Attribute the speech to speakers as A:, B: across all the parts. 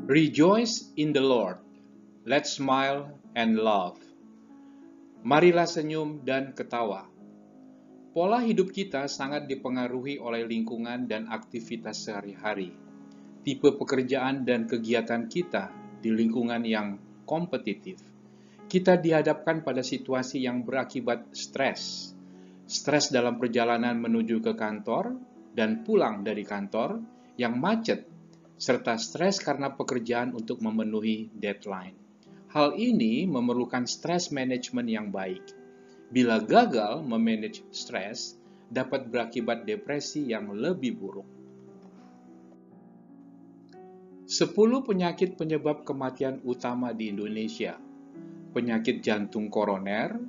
A: Rejoice in the Lord. Let's smile and laugh. Marilah senyum dan ketawa. Pola hidup kita sangat dipengaruhi oleh lingkungan dan aktivitas sehari-hari. Tipe pekerjaan dan kegiatan kita di lingkungan yang kompetitif. Kita dihadapkan pada situasi yang berakibat stres. Stres dalam perjalanan menuju ke kantor dan pulang dari kantor yang macet, serta stres karena pekerjaan untuk memenuhi deadline. Hal ini memerlukan stress management yang baik. Bila gagal memanage stres, dapat berakibat depresi yang lebih buruk. 10 penyakit penyebab kematian utama di Indonesia. Penyakit jantung koroner,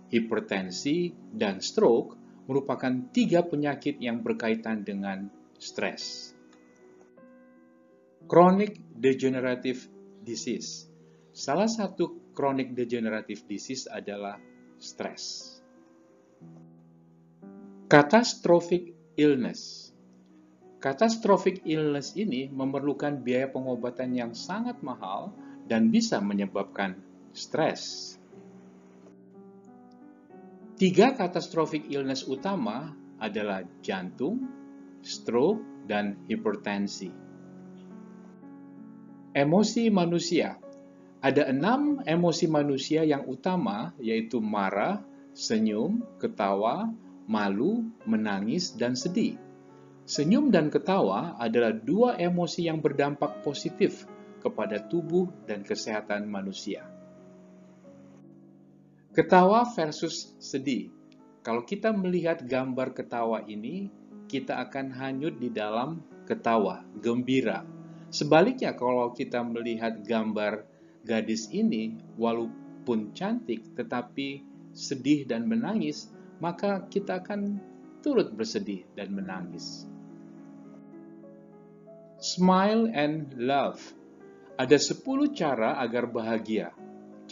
A: hipertensi, dan stroke merupakan 3 penyakit yang berkaitan dengan stres. Chronic degenerative disease. Salah satu chronic degenerative disease adalah stres. Catastrophic illness. Catastrophic illness ini memerlukan biaya pengobatan yang sangat mahal dan bisa menyebabkan stres. 3 catastrophic illness utama adalah jantung, stroke, dan hipertensi. Emosi manusia. Ada 6 emosi manusia yang utama, yaitu marah, senyum, ketawa, malu, menangis, dan sedih. Senyum dan ketawa adalah 2 emosi yang berdampak positif kepada tubuh dan kesehatan manusia. Ketawa versus sedih. Kalau kita melihat gambar ketawa ini, kita akan hanyut di dalam ketawa, gembira. Sebaliknya, kalau kita melihat gambar gadis ini, walaupun cantik tetapi sedih dan menangis, maka kita akan turut bersedih dan menangis. Smile and love. Ada 10 cara agar bahagia.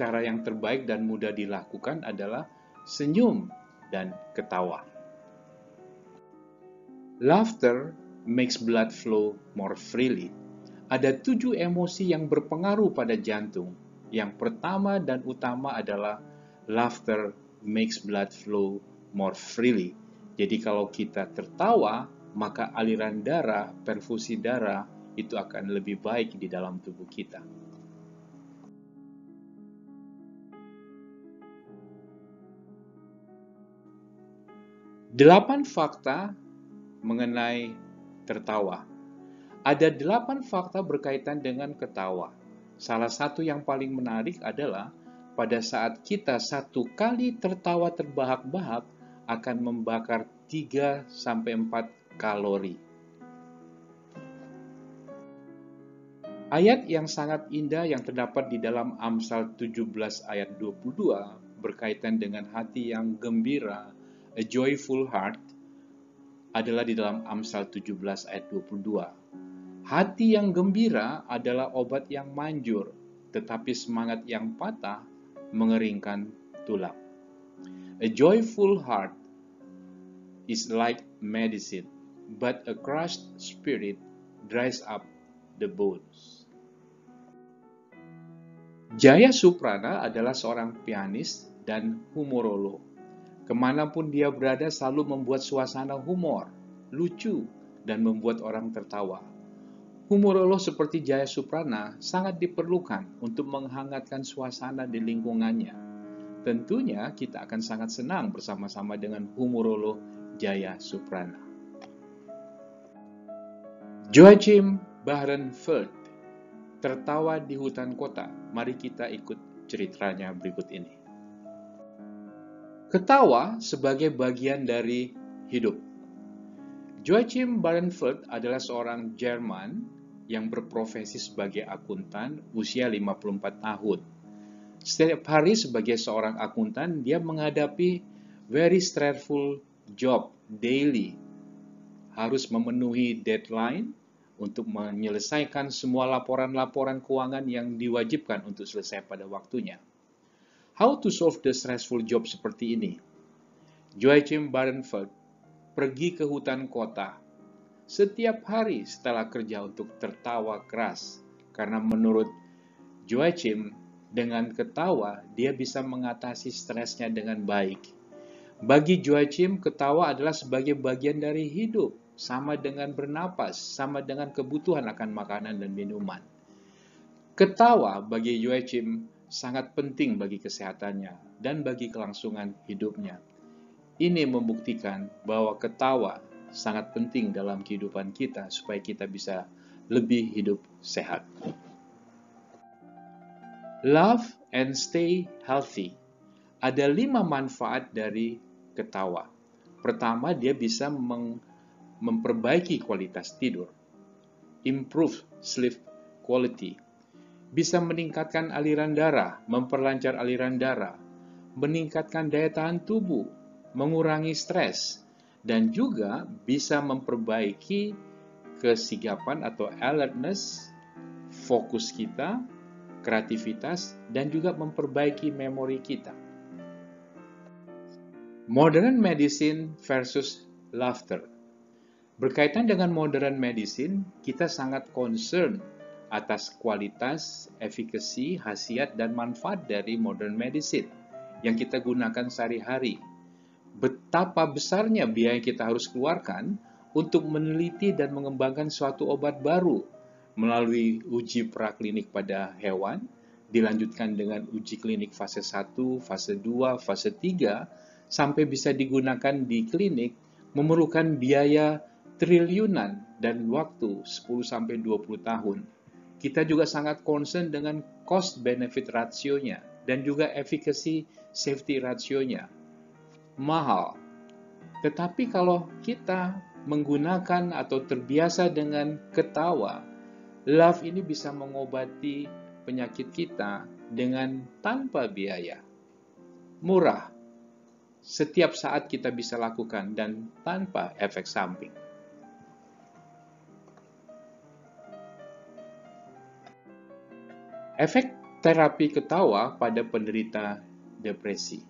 A: Cara yang terbaik dan mudah dilakukan adalah senyum dan ketawa. Laughter makes blood flow more freely. Ada 7 emosi yang berpengaruh pada jantung. Yang pertama dan utama adalah laughter makes blood flow more freely. Jadi kalau kita tertawa, maka aliran darah, perfusi darah itu akan lebih baik di dalam tubuh kita. Delapan fakta mengenai tertawa. Ada 8 fakta berkaitan dengan ketawa. Salah satu yang paling menarik adalah pada saat kita 1 kali tertawa terbahak-bahak akan membakar 3-4 kalori. Ayat yang sangat indah yang terdapat di dalam Amsal 17 ayat 22 berkaitan dengan hati yang gembira, a joyful heart, adalah di dalam Amsal 17 ayat 22. Hati yang gembira adalah obat yang manjur, tetapi semangat yang patah mengeringkan tulang. A joyful heart is like medicine, but a crushed spirit dries up the bones. Jaya Suprana adalah seorang pianis dan humorolog. Kemanapun dia berada selalu membuat suasana humor, lucu, dan membuat orang tertawa. Humorolog seperti Jaya Suprana sangat diperlukan untuk menghangatkan suasana di lingkungannya. Tentunya kita akan sangat senang bersama-sama dengan humorolog Jaya Suprana. Joachim Bahrenfeld, tertawa di hutan kota. Mari kita ikut ceritanya berikut ini. Ketawa sebagai bagian dari hidup. Joachim Bahrenfeld adalah seorang Jerman yang berprofesi sebagai akuntan usia 54 tahun. Setiap hari sebagai seorang akuntan, dia menghadapi very stressful job daily. Harus memenuhi deadline untuk menyelesaikan semua laporan-laporan keuangan yang diwajibkan untuk selesai pada waktunya. How to solve the stressful job seperti ini? Joachim Bahrenfeld pergi ke hutan kota setiap hari setelah kerja untuk tertawa keras Karena menurut Joachim, dengan ketawa dia bisa mengatasi stresnya dengan baik. Bagi Joachim, ketawa adalah sebagai bagian dari hidup, sama dengan bernapas, sama dengan kebutuhan akan makanan dan minuman. Ketawa bagi Joachim sangat penting bagi kesehatannya dan bagi kelangsungan hidupnya. Ini membuktikan bahwa ketawa sangat penting dalam kehidupan kita supaya kita bisa lebih hidup sehat. Love and stay healthy. Ada 5 manfaat dari ketawa. Pertama, dia bisa memperbaiki kualitas tidur. Improve sleep quality. Bisa meningkatkan aliran darah, memperlancar aliran darah, meningkatkan daya tahan tubuh, mengurangi stres, dan juga bisa memperbaiki kesigapan atau alertness, fokus kita, kreativitas, dan juga memperbaiki memori kita. Modern medicine versus laughter. Berkaitan dengan modern medicine, kita sangat concern atas kualitas, efikasi, khasiat, dan manfaat dari modern medicine yang kita gunakan sehari-hari. Betapa besarnya biaya yang kita harus keluarkan untuk meneliti dan mengembangkan suatu obat baru melalui uji praklinik pada hewan, dilanjutkan dengan uji klinik fase 1, fase 2, fase 3, sampai bisa digunakan di klinik, memerlukan biaya triliunan dan waktu 10-20 tahun. Kita juga sangat concern dengan cost-benefit ratio-nya dan juga efficacy safety ratio-nya. Mahal. Tetapi kalau kita menggunakan atau terbiasa dengan ketawa, love ini bisa mengobati penyakit kita dengan tanpa biaya. Murah. Setiap saat kita bisa lakukan dan tanpa efek samping. Efek terapi ketawa pada penderita depresi.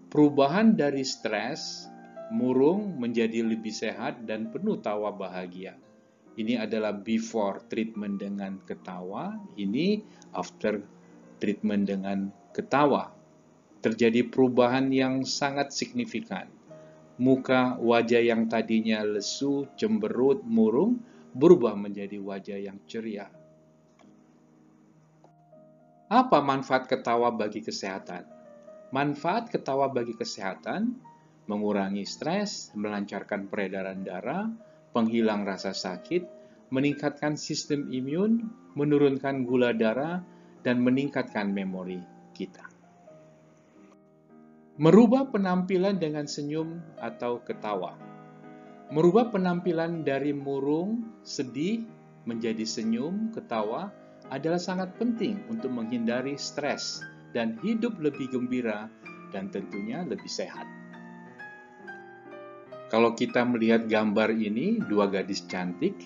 A: Perubahan dari stres, murung menjadi lebih sehat dan penuh tawa bahagia. Ini adalah before treatment dengan ketawa, ini after treatment dengan ketawa. Terjadi perubahan yang sangat signifikan. Muka wajah yang tadinya lesu, cemberut, murung, berubah menjadi wajah yang ceria. Apa manfaat ketawa bagi kesehatan? Manfaat ketawa bagi kesehatan, mengurangi stres, melancarkan peredaran darah, penghilang rasa sakit, meningkatkan sistem imun, menurunkan gula darah, dan meningkatkan memori kita. Merubah penampilan dengan senyum atau ketawa. Merubah penampilan dari murung, sedih, menjadi senyum, ketawa, adalah sangat penting untuk menghindari stres dan hidup lebih gembira dan tentunya lebih sehat. Kalau kita melihat gambar ini, dua gadis cantik,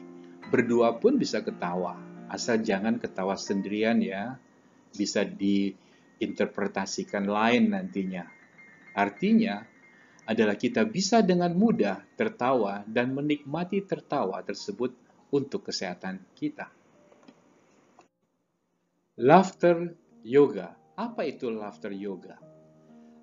A: berdua pun bisa ketawa. Asal jangan ketawa sendirian ya, bisa diinterpretasikan lain nantinya. Artinya adalah kita bisa dengan mudah tertawa dan menikmati tertawa tersebut untuk kesehatan kita. Laughter yoga. Apa itu laughter yoga?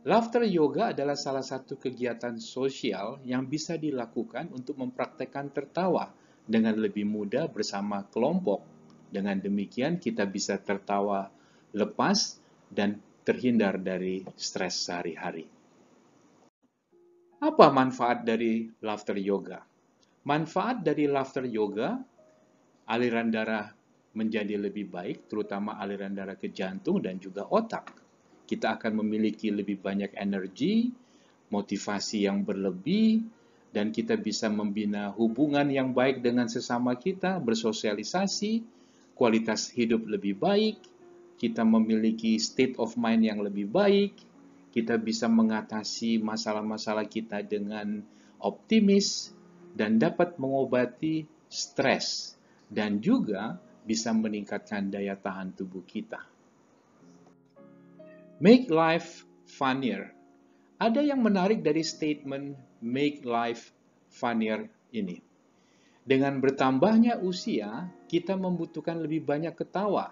A: Laughter yoga adalah salah satu kegiatan sosial yang bisa dilakukan untuk mempraktekkan tertawa dengan lebih mudah bersama kelompok. Dengan demikian kita bisa tertawa lepas dan terhindar dari stres sehari-hari. Apa manfaat dari laughter yoga? Manfaat dari laughter yoga, aliran darah menjadi lebih baik, terutama aliran darah ke jantung dan juga otak. Kita akan memiliki lebih banyak energi, motivasi yang berlebih, dan kita bisa membina hubungan yang baik dengan sesama kita, bersosialisasi, kualitas hidup lebih baik, kita memiliki state of mind yang lebih baik, kita bisa mengatasi masalah-masalah kita dengan optimis, dan dapat mengobati stres, dan juga bisa meningkatkan daya tahan tubuh kita. Make life funnier. Ada yang menarik dari statement make life funnier ini. Dengan bertambahnya usia, kita membutuhkan lebih banyak ketawa.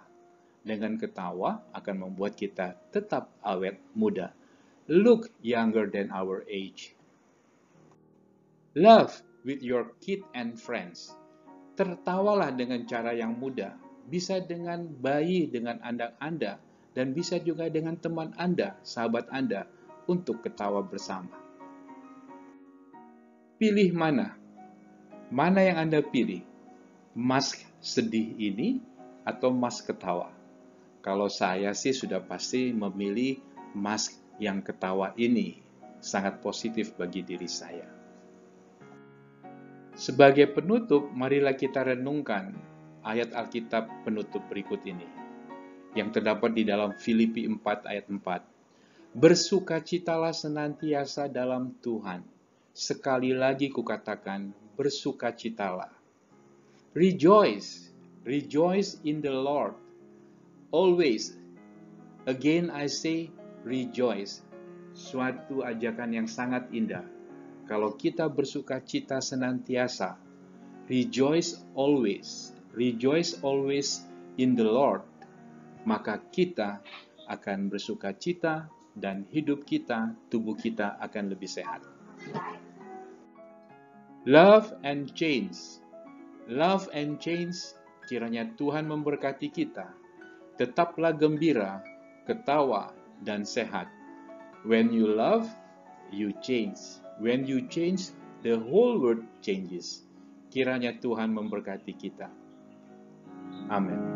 A: Dengan ketawa akan membuat kita tetap awet muda. Look younger than our age. Love with your kid and friends. Tertawalah dengan cara yang mudah. Bisa dengan bayi dengan anak Anda, dan bisa juga dengan teman Anda, sahabat Anda, untuk ketawa bersama. Pilih mana? Mana yang Anda pilih? Mask sedih ini atau mask ketawa? Kalau saya sih sudah pasti memilih mask yang ketawa ini. Sangat positif bagi diri saya. Sebagai penutup, marilah kita renungkan ayat Alkitab penutup berikut ini, yang terdapat di dalam Filipi 4 ayat 4. Bersukacitalah senantiasa dalam Tuhan. Sekali lagi kukatakan, bersukacitalah. Rejoice, rejoice in the Lord. Always, again I say, rejoice. Suatu ajakan yang sangat indah. Kalau kita bersukacita senantiasa, rejoice always in the Lord, maka kita akan bersukacita dan hidup kita, tubuh kita akan lebih sehat. Love and change. Love and change, kiranya Tuhan memberkati kita. Tetaplah gembira, ketawa, dan sehat. When you love, you change. When you change, the whole world changes. Kiranya Tuhan memberkati kita. Amin.